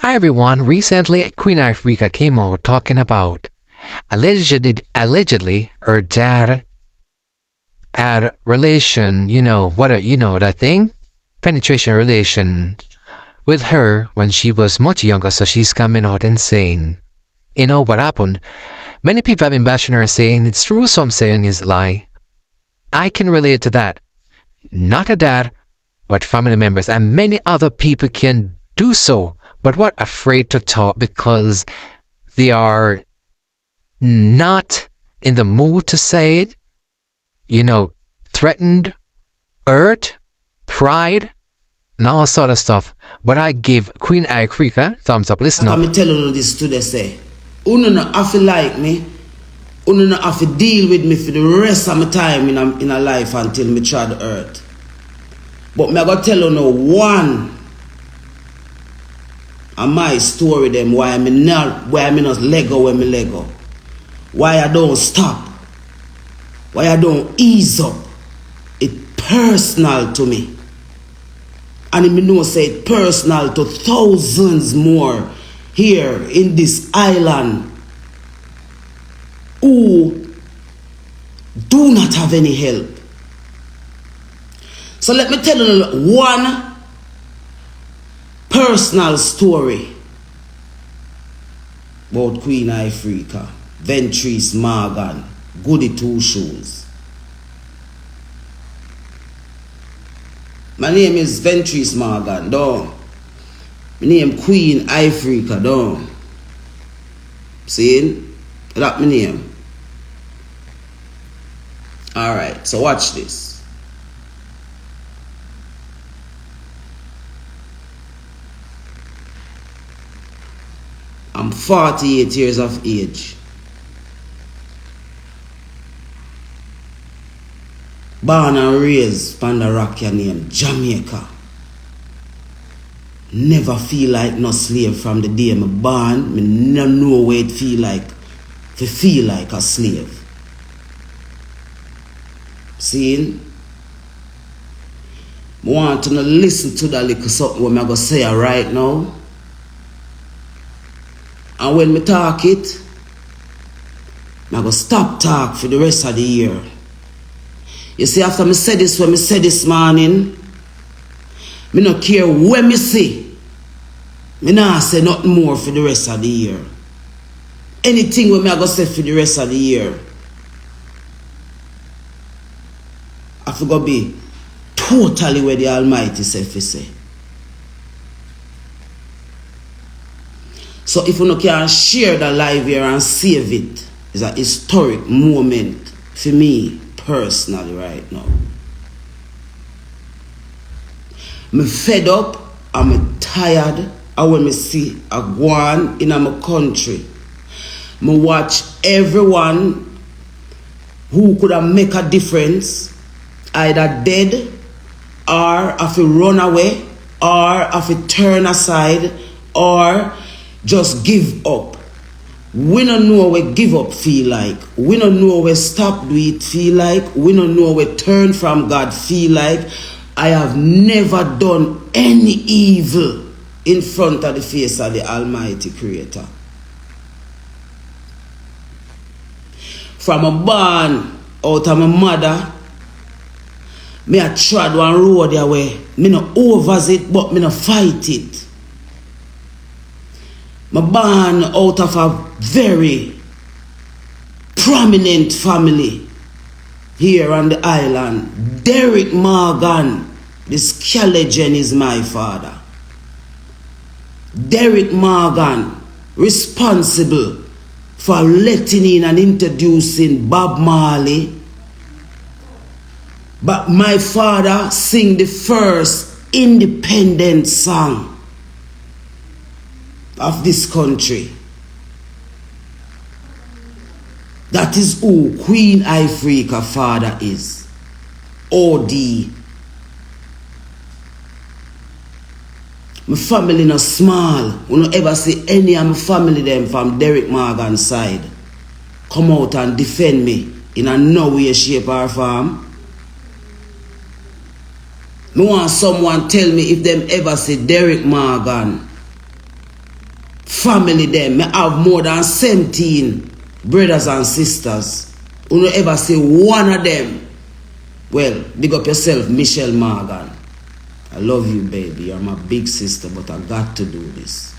Hi everyone, recently Queen Ifrica came out talking about allegedly her dad had relation, that thing? Penetration relation with her when she was much younger, so she's coming out and saying, what happened? Many people have been bashing her saying it's true, some saying it's a lie. I can relate to that. Not a dad, but family members, and many other people can do so, but what afraid to talk because they are not in the mood to say it, threatened, hurt, pride, and all sort of stuff. But I give Queen Ifrica thumbs up. Listen up. I'm telling you this today, say, you not have to like me, you not have to deal with me for the rest of my time in a life until me try to hurt. But me I gotta tell you now one of my story them why me not Lego when me Lego. Why I don't stop. Why I don't ease up. It personal to me. And me know say it personal to thousands more here in this island who do not have any help. So let me tell you one personal story about Queen Ifrica, Ventress Morgan, Goody Two Shoes. My name is Ventress Morgan, dog. My name Queen Ifrica, dog. See? That's my name. Alright, so watch this. I'm 48 years of age. Born and raised on the rock name Jamaica. Never feel like no slave from the day I'm born. Me no know what it feel like to feel like a slave. See? I want to listen to that little something what I'm going to say right now. And when me talk it, I'm going to stop talk for the rest of the year. You see, after me say this, when me say this morning, me not care when me say. Me not say nothing more for the rest of the year. Anything when me I go say for the rest of the year, I forgot be totally where the Almighty say for say. So if you can share the live here and save it, it's a historic moment for me personally right now. I'm fed up, I'm tired, and when I see a guan in my country, I watch everyone who could have make a difference either dead or have to run away or have to turn aside or just give up. We don't know what give up feel like. We don't know what stop do it feel like. We don't know what turn from God feel like. I have never done any evil in front of the face of the Almighty Creator. From a born out of my mother, me I trod one road their way. Me no overs it, but me no fight it. I born out of a very prominent family here on the island. Derek Morgan, this Scalagen is my father. Derek Morgan, responsible for letting in and introducing Bob Marley. But my father sing the first independent song of this country. That is who Queen Ifrica father is. OD. My family not small. We don't ever see any of my family them from Derek Morgan's side come out and defend me in a no way, shape or form. I want someone tell me if them ever see Derek Morgan family them. Me have more than 17 brothers and sisters. You don't ever see one of them. Well, big up yourself, Michelle Morgan. I love you, baby. You're my big sister, but I got to do this.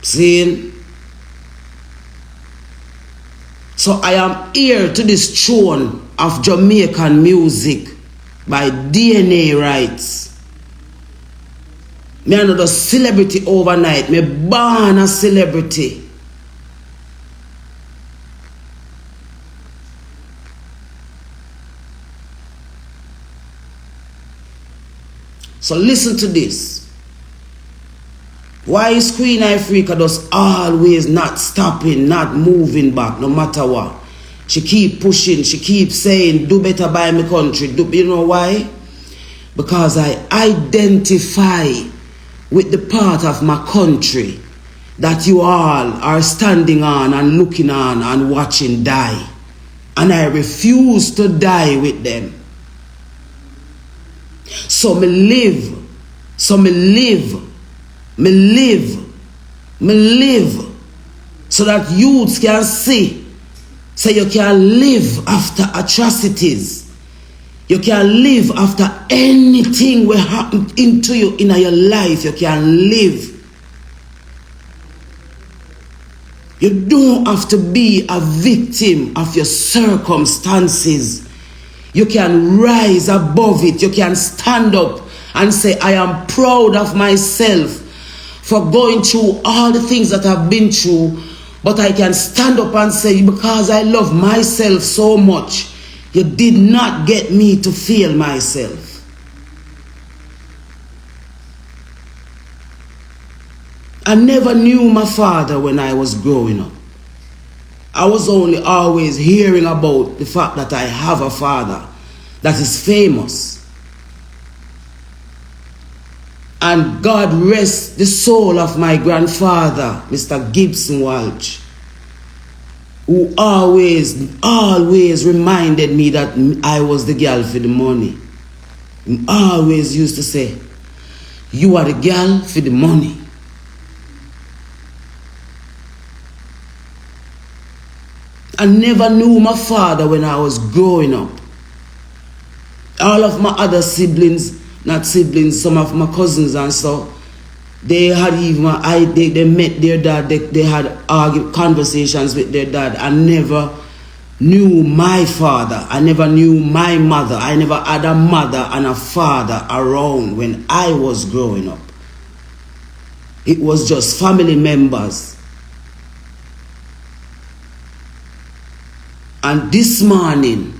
See? So I am heir to this throne of Jamaican music by DNA rights. Me another celebrity overnight. Me born a celebrity. So listen to this. Why is Queen Ifrica just always not stopping, not moving back, no matter what? She keep pushing, she keep saying, do better by my country. You know why? Because I identify with the part of my country that you all are standing on and looking on and watching die. And I refuse to die with them. So me live. So me live. Me live. So that youths can see. So you can live after atrocities. You can live after anything will happen into you in your life. You can live. You don't have to be a victim of your circumstances. You can rise above it. You can stand up and say, I am proud of myself for going through all the things that I've been through. But I can stand up and say, because I love myself so much, you did not get me to feel myself. I never knew my father when I was growing up. I was only always hearing about the fact that I have a father that is famous. And God rest the soul of my grandfather, Mr. Gibson Walsh, who always reminded me that I was the girl for the money. He always used to say, you are the girl for the money. I never knew my father when I was growing up. All of my other siblings, not siblings, some of my cousins and so, they had even, they met their dad, they had conversations with their dad. I never knew my father. I never knew my mother. I never had a mother and a father around when I was growing up. It was just family members. And this morning,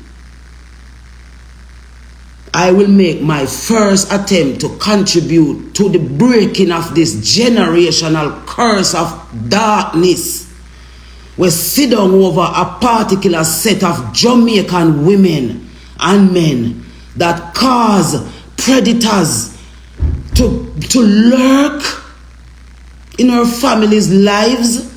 I will make my first attempt to contribute to the breaking of this generational curse of darkness. We sit down over a particular set of Jamaican women and men that cause predators to lurk in our families' lives.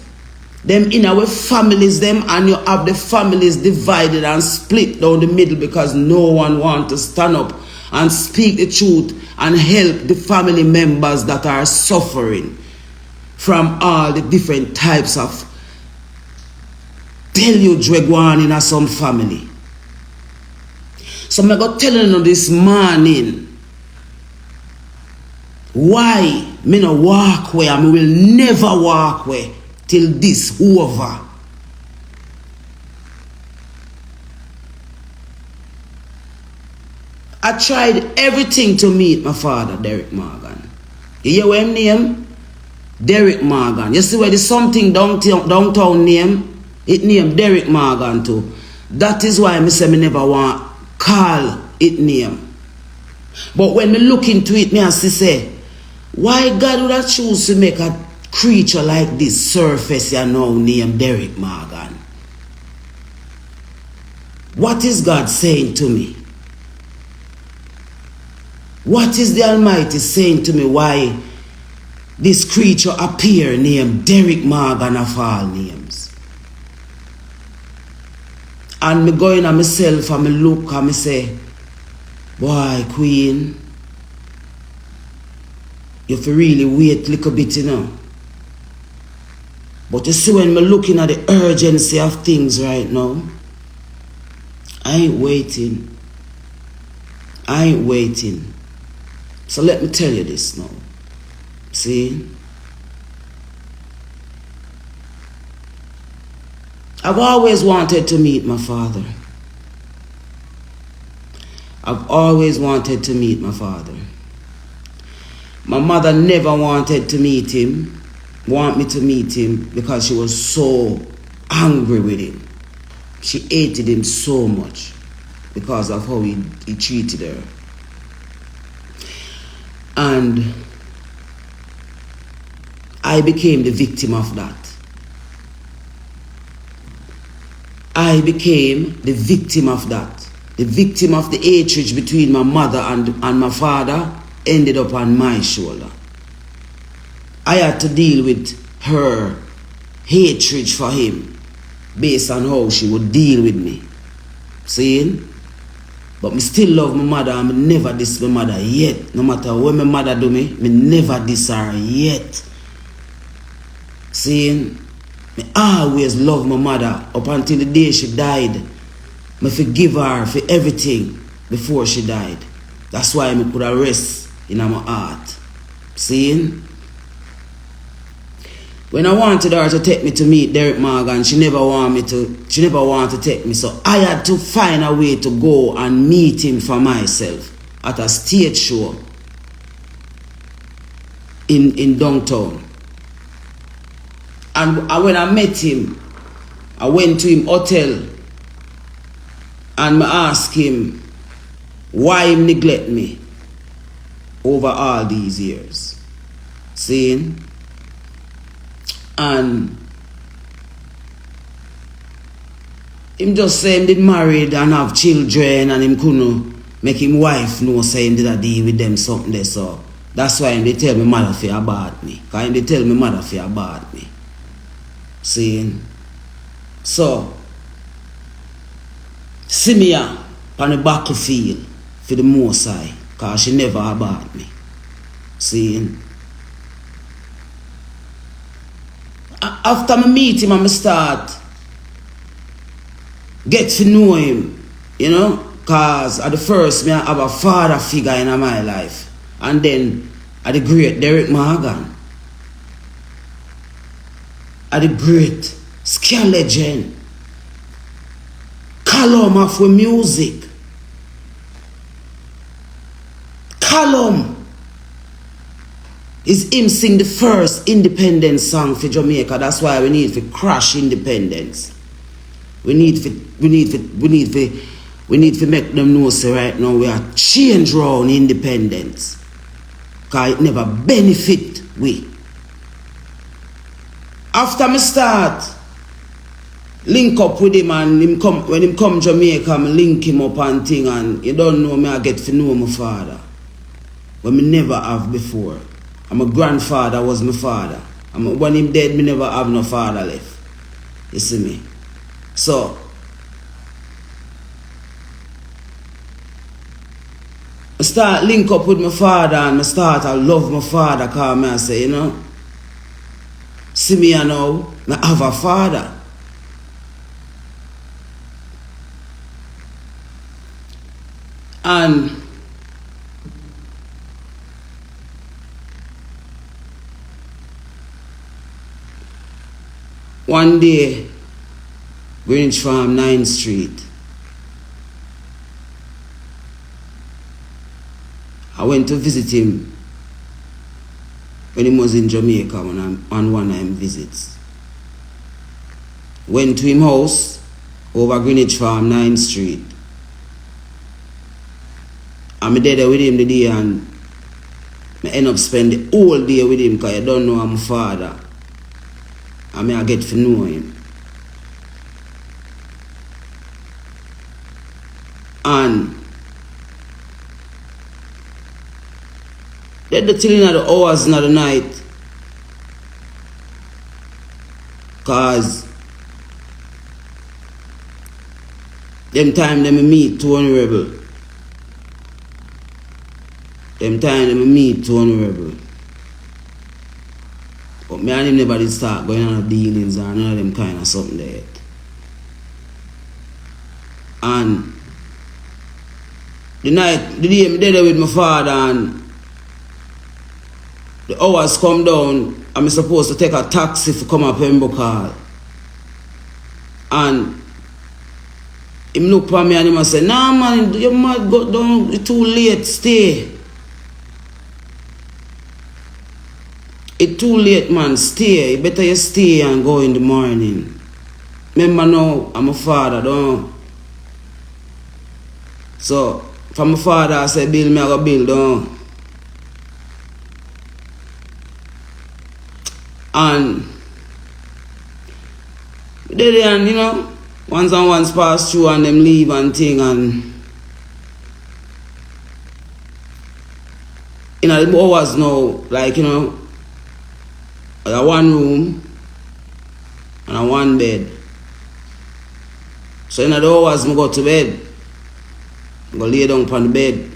Them in our families, them, and you have the families divided and split down the middle because no one wants to stand up and speak the truth and help the family members that are suffering from all the different types of deluge we go on in some family. So I'm going to tell you this morning why me no walk where I will never walk where till this over. I tried everything to meet my father, Derek Morgan. You hear what him name? Derek Morgan. You see where the something downtown name? It named Derek Morgan too. That is why I say me never want call it name. But when me look into it, me and say, why God would have choose to make a creature like this surface you know named Derek Morgan? What is God saying to me? What is the Almighty saying to me why this creature appear named Derek Morgan of all names? And me going on myself and me look and me say, boy, Queen, you have to really wait a little bit, you know. But you see, when me looking at the urgency of things right now, I ain't waiting. I ain't waiting. So let me tell you this now. See? I've always wanted to meet my father. I've always wanted to meet my father. My mother never wanted to meet him, want me to meet him, because she was so angry with him. She hated him so much because of how he treated her. And I became the victim of that. I became the victim of that. The victim of the hatred between my mother and my father ended up on my shoulder. I had to deal with her hatred for him based on how she would deal with me. See? But me still love my mother, and me never diss my mother yet. No matter what my mother do me never diss her yet. See? Me always love my mother up until the day she died. Me forgive her for everything before she died. That's why me could rest in my heart. See? When I wanted her to take me to meet Derek Morgan, she never wanted to take me. So I had to find a way to go and meet him for myself at a stage show in downtown. And when I met him, I went to him hotel and I asked him why he neglect me over all these years. Seeing? And him just say him did married and have children, and him couldn't make him wife know say him did a deal with them something there. So that's why they tell me mother fi abort me. Because they tell me mother fi abort me. Seeing? So see me on the battlefield for the Most High, because she never abort me. Seeing? After I meet him and I start get to know him, you know, because at the first I have a father figure in my life, and then at the great Derek Morgan, at the great scare legend, Callum of music, Callum. Is him sing the first independence song for Jamaica. That's why we need to crash independence. We need to make them know say right now we are change round independence. Because it never benefit we. After me start link up with him, and when him come Jamaica, I link him up and thing, and you don't know me, I get to know my father. But me never have before. And my grandfather was my father. And when him dead, me never have no father left. You see me? So, I start link up with my father, and I start to love my father, because I say, you know, see me now, I have a father. And one day, Greenwich Farm, 9th Street, I went to visit him when he was in Jamaica on one of his visits. Went to his house over Greenwich Farm, 9th Street. I'm there with him the day, and I end up spending the whole day with him because I don't know I'm my father. I get to know him. And let the till in the hours in the night, because them time them meet Tony Rebel. Them time them meet Tony Rebel. But me and him never did start going on dealings or none of them kind of something there. And the day me there with my father and the hours come down, I'm supposed to take a taxi to come up Pembroke. And him look for me and him say, nah man, you might go down, it's too late, stay. It's too late man, stay. Better you stay and go in the morning. Remember now, I'm a father, don't. So, from my father I say, build me, I go build, don't. And they and you know, once and once pass through and them leave and thing and you know the hours now, like you know, I got one room and a one bed. So in the hours I go to bed. I go lay down upon the bed.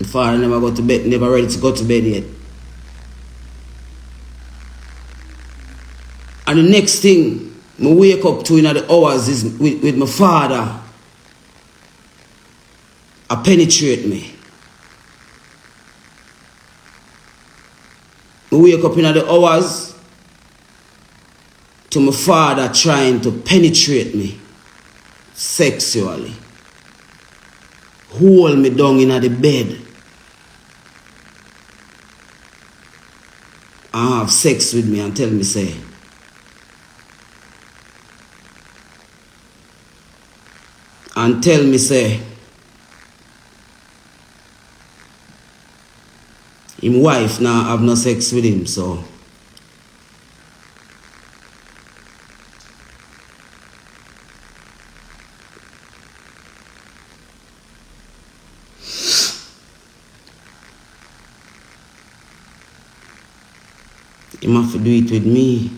My father never go to bed, never ready to go to bed yet. And the next thing I wake up to in the hours is with my father. I penetrate me. I wake up in the hours to my father trying to penetrate me sexually. Hold me down in the bed. And have sex with me and tell me say, him wife now have no sex with him, so him have to do it with me.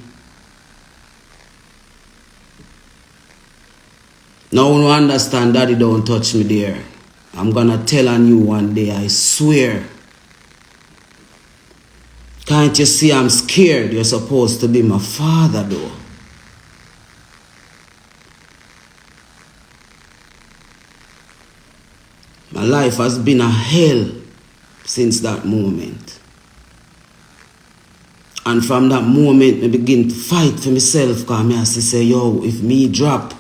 Now you understand daddy don't touch me there. I'm gonna tell on you one day, I swear. Can't you see I'm scared? You're supposed to be my father though. My life has been a hell since that moment. And from that moment, I begin to fight for myself because I say, yo, if me drop,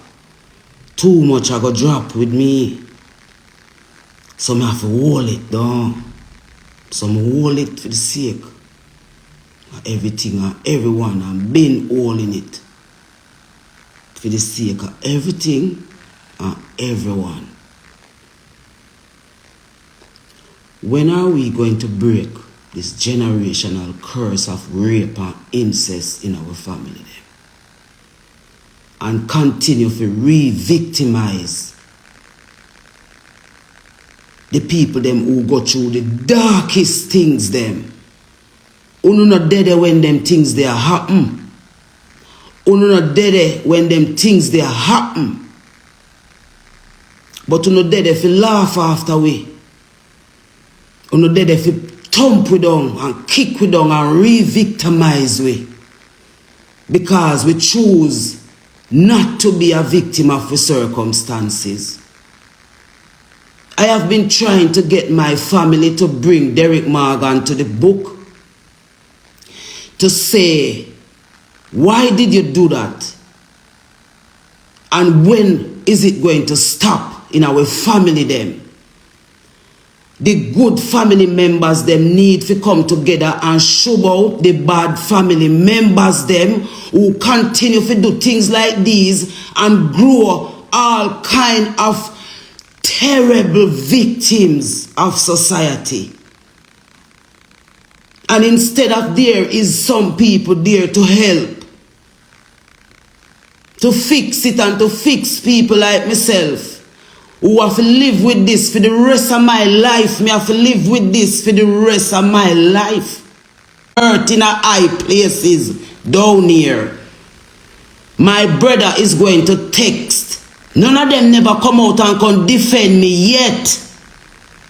too much I go drop with me. So I have to hold it down. So I hold it for the sake of everything and everyone. I've been holding it for the sake of everything and everyone. When are we going to break this generational curse of rape and incest in our family then? And continue to re-victimize the people them who go through the darkest things them. Uno not dead when them things they happen. Uno not dead when them things they happen. But uno dead if you laugh after we. Uno dead if you thump we down and kick we down and re-victimize we. Because we choose not to be a victim of the circumstances. I have been trying to get my family to bring Derek Morgan to the book to say, why did you do that? And when is it going to stop in our family them? The good family members them need to come together and show out the bad family members them who continue to do things like these and grow all kind of terrible victims of society. And instead of there is some people there to help, to fix it and to fix people like myself who have to live with this for the rest of my life. Me have to live with this for the rest of my life. Hurt in a high places down here. My brother is going to text. None of them never come out and can defend me yet.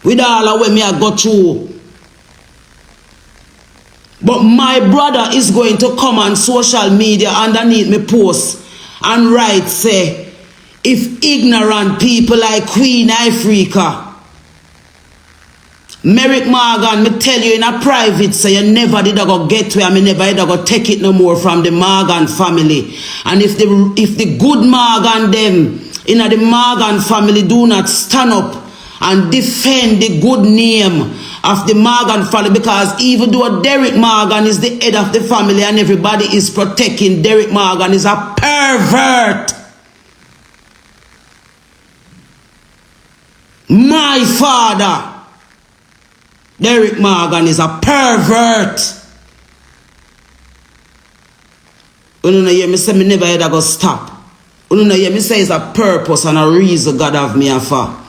With all of what me I go through. But my brother is going to come on social media underneath me post and write, say, if ignorant people like Queen Ifrica, Merrick Morgan, me tell you in a private, say you never did I go get where me never did I go take it no more from the Morgan family. And if the good Morgan them in the Morgan family do not stand up and defend the good name of the Morgan family, because even though Derek Morgan is the head of the family and everybody is protecting Derek Morgan is a pervert. My father, Derek Morgan, is a pervert. You know hear me say me never ever go stop. You know hear me say it's a purpose and a reason God have me for.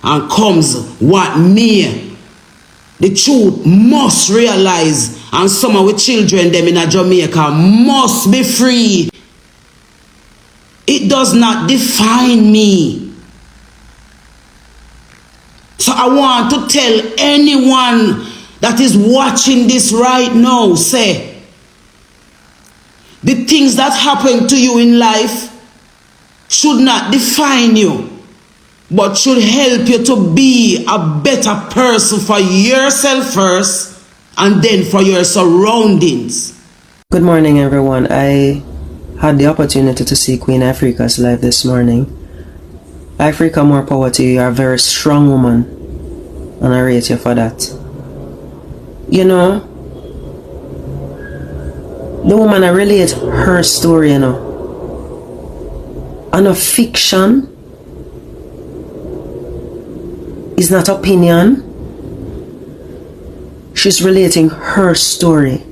And comes what me. The truth must realize, and some of the children them in Jamaica must be free. It does not define me. So I want to tell anyone that is watching this right now, say, the things that happen to you in life should not define you, but should help you to be a better person for yourself first and then for your surroundings. Good morning, everyone. I had the opportunity to see Queen Ifrica's live this morning. Ifrica, more power to you. You're a very strong woman, and I rate you for that. You know, the woman, I relate her story, you know. And a fiction is not opinion. She's relating her story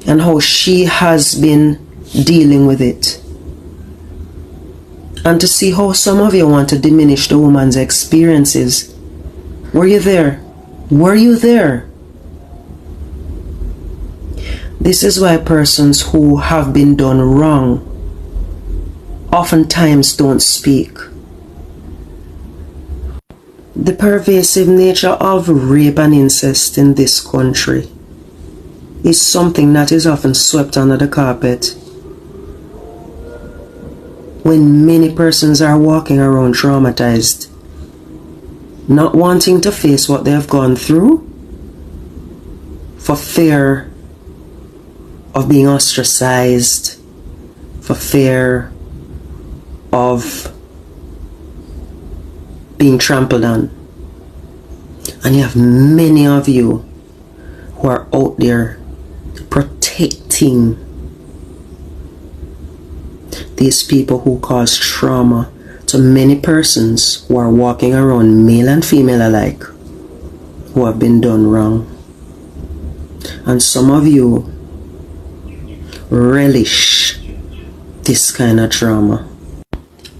and how she has been dealing with it. And to see how some of you want to diminish the woman's experiences. Were you there? Were you there? This is why persons who have been done wrong oftentimes don't speak. The pervasive nature of rape and incest in this country is something that is often swept under the carpet. When many persons are walking around traumatized, not wanting to face what they have gone through for fear of being ostracized, for fear of being trampled on. And you have many of you who are out there protecting these people who cause trauma to many persons who are walking around, male and female alike, who have been done wrong. And some of you relish this kind of trauma.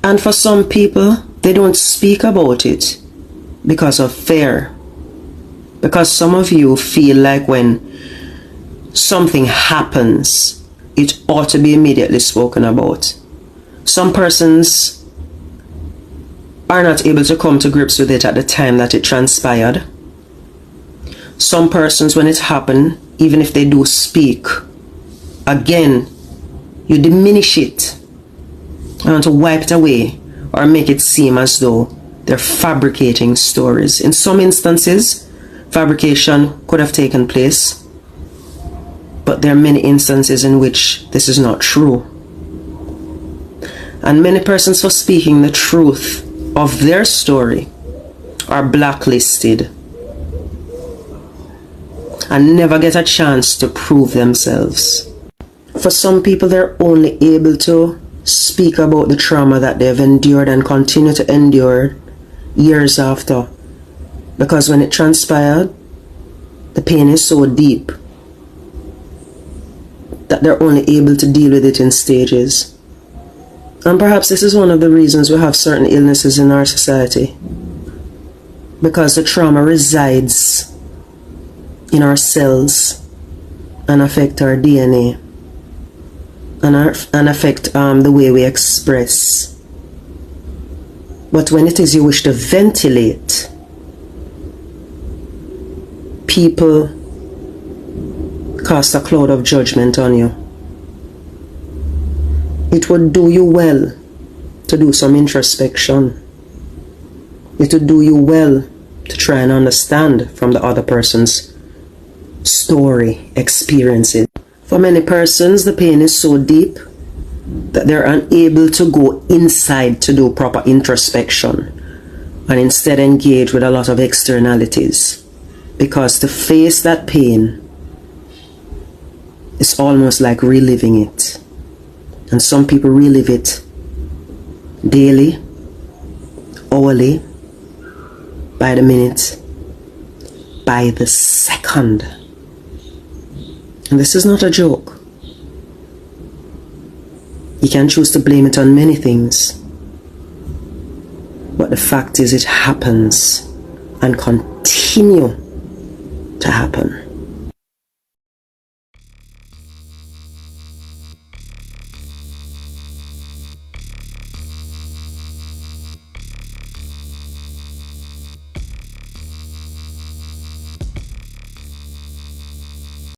And for some people, they don't speak about it because of fear. Because some of you feel like when something happens, it ought to be immediately spoken about. Some persons are not able to come to grips with it at the time that it transpired. Some persons, when it happened, even if they do speak, again, you diminish it. You want to wipe it away or make it seem as though they're fabricating stories. In some instances, fabrication could have taken place, but there are many instances in which this is not true. And many persons, for speaking the truth of their story, are blacklisted and never get a chance to prove themselves. For some people, they're only able to speak about the trauma that they've endured and continue to endure years after, because when it transpired, the pain is so deep that they're only able to deal with it in stages. And perhaps this is one of the reasons we have certain illnesses in our society, because the trauma resides in our cells and affect our DNA and affect the way we express. But when it is you wish to ventilate, people cast a cloud of judgment on you. It would do you well to do some introspection. It would do you well to try and understand from the other person's story, experiences. For many persons, the pain is so deep that they're unable to go inside to do proper introspection and instead engage with a lot of externalities, because to face that pain is almost like reliving it. And some people relive it daily, hourly, by the minute, by the second. And this is not a joke. You can choose to blame it on many things, but the fact is it happens and continue to happen.